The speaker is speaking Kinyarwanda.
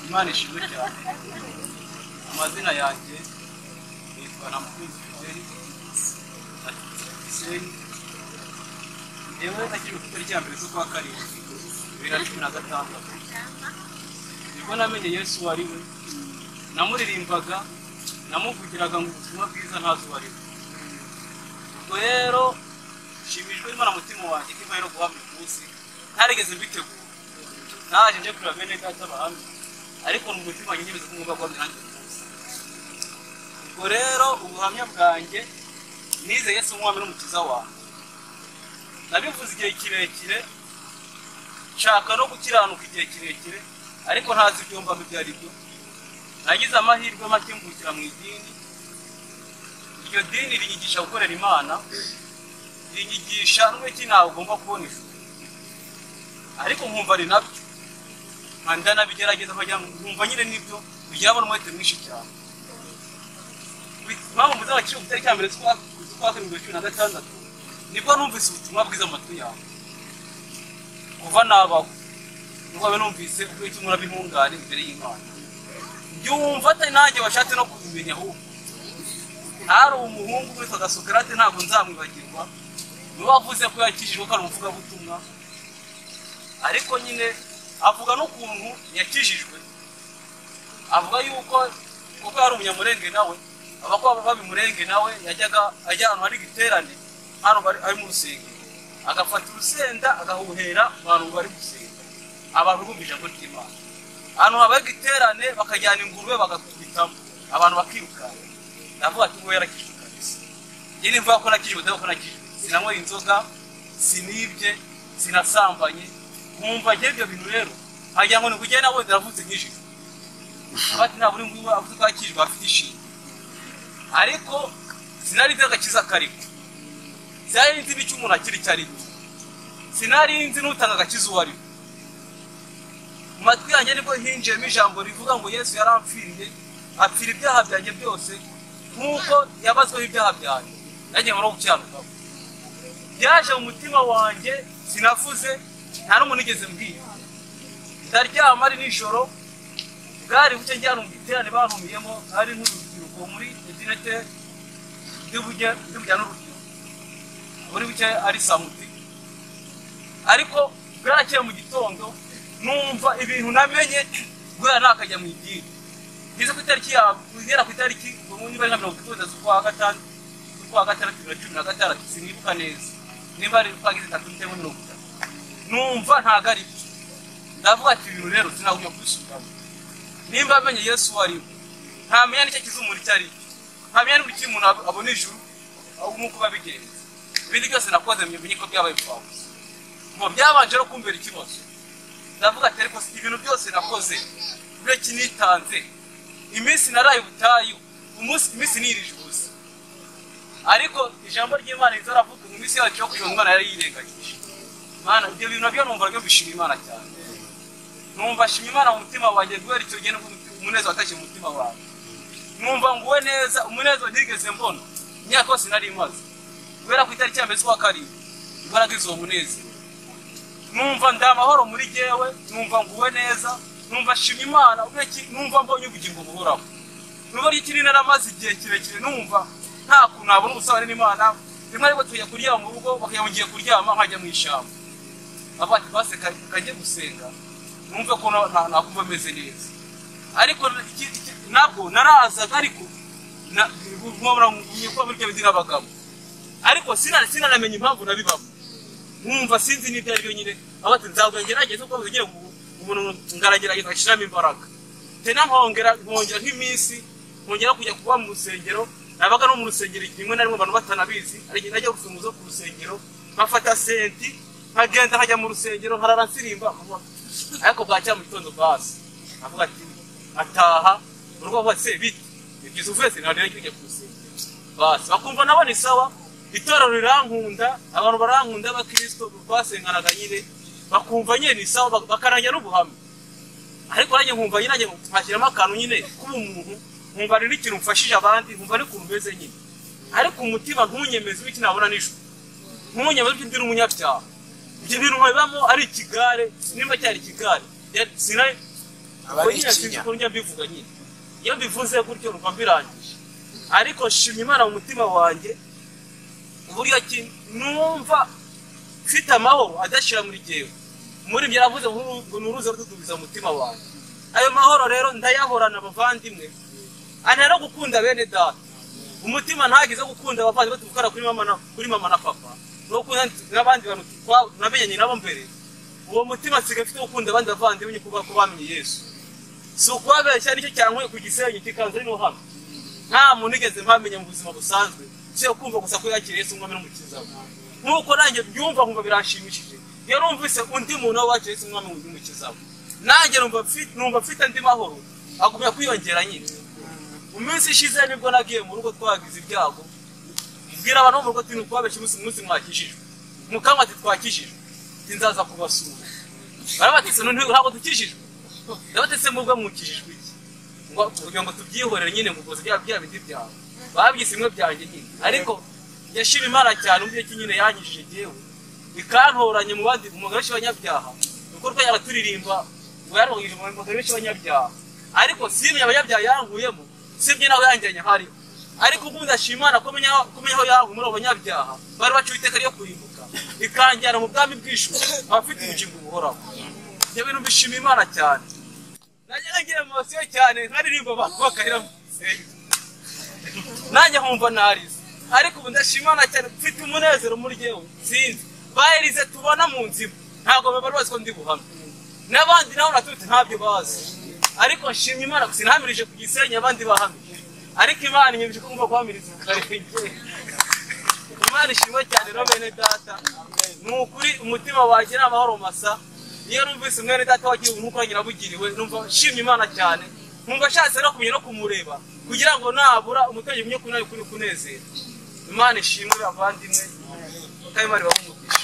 Imana ishimwe cyane. Amazina yanjye nitwa Namukunzi Fideli Gisenyi. Yewe nakiri ku itariki ya mbere z'ukwa karindwi 2016 nibwo namenye Yesu wari we, namuririmbaga namuvugiraga ngo ubutumwa bwiza ntazi wari we. Ubwo rero nshimishwe Imana mutima wanjye ko ibaye no guhamya umunsi ntarigeze mbitegura, naje nje kureba bene data bahamya, ariko mu mutima nyemeza ko ngomba guhamya nanjye umunsi. Ubwo rero ubuhamya bwanjye nize Yesu umwami n'umukiza wanjye, nabivuze igihe kirekire, nshaka no gukiranuka igihe kirekire, ariko ntazi ibyumba byari byo. Nagize amahirwe make mbukira mu idini. Iryo dini rinyigisha gukorera Imana, rinyigisha n'iki nawe ugomba kubona ijuru, ariko nkumva ari nabyo nkanda nabigerageza kugira ngo nkumva nyine nibyo bijyabona umwete mwinshi cyane. Mpamvu muzaba kiri ku itariki ya mbere z'ukwa karindwi 2016 nibwo numvise ubutumwa bwiza mu matwi yawe. Kuva nabaho nubwo numvise ubw'icyo umuntu abintungane imbere y'Imana, byumva atari nanjye washatse no kubimenya. Ahubwo hari umuhungu witwa Sokarate, ntabwo nzamwibagirwa, niwe wavuze ko yakijijwe ko ari umuvugabutumwa, ariko nyine avuga n'ukuntu yakijijwe. Avuga yuko kuko yari umunyamurenge nawe, abakobwa babimurenge nawe yajyaga ajya ahantu hari igiterane, hano ari mu rusengero, agafata urusenda agahuhera abantu bari gusenga, abantu bumva ijambo ry'Imana. Ahantu habaye igiterane bakajyana ingurube bagakubitamo, abantu bakirukana. Ndavuga ati ngo yarakijijwe kabisa. Njye nimvuga ko nakijijwe, ndavuga ko nakijijwe. Sinanywa inzoga, sinibye, sinasambanye, nkumva njye ibyo bintu rero hajya ngo nikugenda nawe ndaravutse nkijijwe. Abati nta buri ngo avuze ko akijijwe afite ishimwe, ariko sinari nzi agakiza kariko, sinari nzi n'icyo umuntu akiri cyari, sinari nzi n'utanga agakiza uwo ari we. Mu matwi yanjye nibwo hinjiyemo ijambo rivuga ngo Yesu yaramfiriye, apfira ibyaha byanjye byose nk'uko yabazweho ibyaha byanjye, nanjye nkora gukiranuka. Byaje mu mutima wanjye, sinavuze, nta n'umuntu igeze mbwira. Ndaryama ari nijoro, bwari buke njyana mu giterane bantumiyemo, hari n'urubyiruko muri edinete ndibujya n'urubyiruko muri buke ari samuti, ariko bwarakeye mu gitondo numva ibintu namenye guhera nakajya mu idini. Ngeze ku itariki kugera ku itariki niba ari nka 30 z'ukwa gatandatu 2016, sinibuka neza niba ari twagize 3 numva ntago ari byo. Ndavuga ati ibintu rero sinagumya kubisubiramo. Nimba amenye Yesu wari we, ntamenya n'icyo kizumuri cyari, ntamenya n'uko umuntu abona ijuru nk'uko babigenza. Ibindi byose nakoze menye ko byabaye bipfabusa, ngo byabanje no kumbera ikibazo. Ndavuga ati ariko ibintu byose nakoze ureke nitanze, iminsi naraye ubutayu, iminsi nirije ubusa, ariko ijambo ry'Imana rizaravuga mu minsi yacu yo kugira Imana yari yirengagije. Mana ibyo bintu nabyo numva ryo bishimira Imana cyane, numva shimira Imana mu mutima wanjye guhera icyo gihe umunezero watashye mu mutima wanjye. Numva nguwe neza, umunezero ntigeze mbona imyaka yose nari imaze, guhera ku itariki ya mbere z'ukwa karindwi imbaraga izo munezero. Numva ndamahoro muri jewe, numva nguwe neza, numva shimira Imana, numva mbonye ubugingo buhoraho. Numva ikiri naramaze igihe kirekire, numva nta kuntu nabona ubusabane n'Imana. Rimwe ariko tujya kuryama mu rugo, bakayongeye kuryama nkajya mu ishyamba, abati base kajye gusenga, numva ko nakumva meze neza. Ariko nabwo narazaga, ariko nkobora ko muri byo bidira abagabo, ariko sinanamenye impamvu nabibamo. Numva sinzi n'ibyo ari byo nyine, abati nzagerageza uko bigira umuntu ngaragerageza gashiramo imbaraga. Tena nkongera nk'iminsi, nkongera kujya kuba mu rusengero. Nabaga no mu rusengero rimwe na rimwe abantu batanabizi, ariko najya gusumuza ku rusengero, bafata senti nkagenda nkajya mu rusengero nkaransirimba, ariko bwacya mu gitondo basi avuga ati ataha urugo bose bite bigize uvese nari kujya ku rusengero basi, bakumva nabone sawa, itorero rirankunda, abantu barankunda, abakristo basenganaga nyine bakumva nyine ni sawa, bakarangira n'ubuhamya. Ariko nanjye nkumva nyine nkashyiramo akantu nyine kuba umuntu, nkumva ari n'ikintu mfashije abandi, nkumva ari ukuntu meze nyine, ariko umutima ntunyemeze ibiki nabona n'ijuru, ntunyemeze ibyo ndi n'umunyabyaha. Ibyo bintu nkabibamo ari ikigare, nimba cyari ikigare njya mbivuga nyine iyo mbivuze gutyo numva mbirangije ariko nshimye Imana mu mutima wanjye uburyo ki numva mfite amahoro adashira muri jewe muri byo yaravuze ngo nuruze rutudubiza mu mutima wanjye ayo mahoro rero ndayahorana abavandimwe anera gukunda bene data umutima ntagize gukunda abavandimwe tuvukara kuri mama na papa no kunda n'abandi bantu namenye nabo mbere uwo mutima siga mfite gukunda abandi bavandimwe kuba kubamenye Yesu so kwabeshya nicyo cyankwe ku gisenyi kikanze no hano nta muntu igeze mpamenye mu buzima busanzwe cyo kumva gusa ko yakiriye Yesu umwami n'umukiza nkuko nanjye byumva nkumva biranshimishije iyo numvise undi muntu wakiriye Yesu umwami n'umukiza nanjye numva mfite andi mahoro agumya kwiyongera nyine umunsi ishize nibwo nagiye mu rugo twagize ibyago mbwira abantu mu rugo tinu kwabeshya umunsi mwakishijwe mukama ati twakishijwe tinzaza kubasura barabatse none ntabwo dukishijwe ndabatse mu bwo mukishijwe iki ngo tubyihorere nyine ngo goze bya biti byawe babyise imwe byanjye nyine ariko yashima Imana cyane umwe nyine yanyishije jewe ikantoranye mu bandi umugarisha abanyabyaha uko twajyaga turirimba ngo yarongije mu umugarisha abanyabyaha ariko simye abanyabyaha yankuyemo simye nawe yanjyanye hariho ariko ubu ndashimana kumenya aho yahumura abanyabyaha bari bacubiteka ryo kurimbuka ikanjyana mu bwami bw'ishuri abafite ubugingo buhoraho yewe numbishima Imana cyane najye ngira emosiyo cyane nkaririmba bakahira nanjye nkumva narize ariko ubu ndashimana cyane mfite umunezero muri jewe sinzi bayirize tubona mu nzima ntabwo baba bazi ko ndi buhamye n'abandi nabo natuti ntabyo bazi ariko nshimye Imana sinahamirije ku gisenyi abandi bahamye ariko Imana inyumije ko ngomba kuhamiriza karenge Imana ishimwe cyane rero bene data n'ukuri umutima wagira amahoro masa iyo numvise mwene data wagiye nkuko nyirabugiriwe numva nshimye Imana cyane numva shatse no kumenya no kumureba kugira ngo nabura umutoje mye kunezera Imana ishimwe abandimwe kandi Imana bamugisha